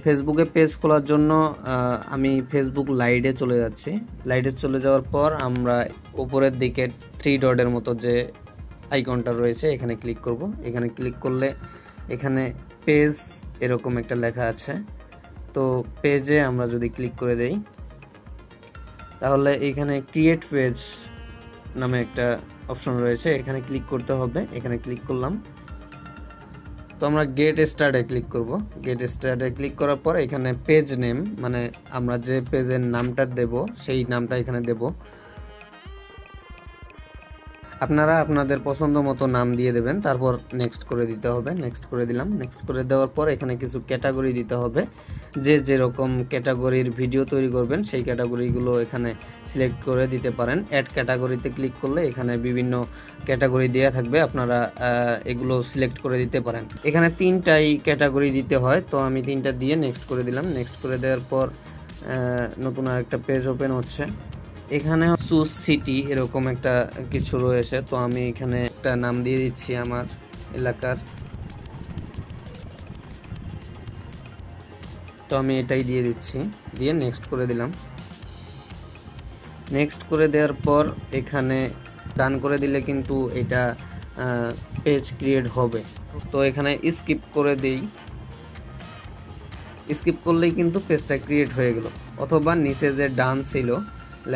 ফেসবুকে পেজ খোলার জন্য আমি ফেসবুক লাইটে চলে যাচ্ছি। লাইটে চলে যাওয়ার পর আমরা উপরের দিকে 3 ডটের মতো যে আইকনটা রয়েছে এখানে ক্লিক করব। এখানে ক্লিক করলে এখানে পেজ এরকম একটা লেখা আছে। তো পেজে আমরা যদি ক্লিক করে দেই তাহলে এখানে ক্রিয়েট পেজ নামে একটা অপশন রয়েছে, এখানে ক্লিক করতে হবে। এখানে ক্লিক করলাম, তো আমরা গেট স্টার্টে ক্লিক করব। গেট স্টার্টে ক্লিক করার পর এখানে পেজ নেম, মানে আমরা যে পেজের নামটা দেব সেই নামটা এখানে দেব। আপনারা আপনাদের পছন্দ মতো নাম দিয়ে দেবেন, তারপর নেক্সট করে দিতে হবে। নেক্সট করে দিলাম। নেক্সট করে দেওয়ার পর এখানে কিছু ক্যাটাগরি দিতে হবে, যে যেরকম ক্যাটাগরির ভিডিও তৈরি করবেন সেই ক্যাটাগরিগুলো এখানে সিলেক্ট করে দিতে পারেন। অ্যাড ক্যাটাগরিতে ক্লিক করলে এখানে বিভিন্ন ক্যাটাগরি দেওয়া থাকবে, আপনারা এগুলো সিলেক্ট করে দিতে পারেন। এখানে 3টাই ক্যাটাগরি দিতে হয়, তো আমি 3টা দিয়ে নেক্সট করে দিলাম। নেক্সট করে দেওয়ার পর নতুন আরেকটা পেজ ওপেন হচ্ছে। এখানে চুজ সিটি এরকম একটা কিছু রয়েছে, তো আমি এখানে একটা নাম দিয়ে দিচ্ছি আমার এলাকার। তো আমি এটাই দিয়ে দিচ্ছি, দিয়ে নেক্সট করে দিলাম। নেক্সট করে দেওয়ার পর এখানে ডান করে দিলে কিন্তু এটা পেজ ক্রিয়েট হবে। তো এখানে স্কিপ করে দেই, স্কিপ করলেই কিন্তু পেজটা ক্রিয়েট হয়ে গেল। অথবা নিচে যে ডান ছিল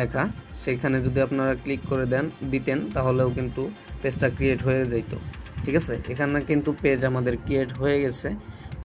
লেখা সেখানে যদি আপনারা ক্লিক করে দিতেন তাহলেও কিন্তু পেজটা ক্রিয়েট হয়ে যেত। ঠিক আছে, এখানে কিন্তু পেজ আমাদের ক্রিয়েট হয়ে গেছে।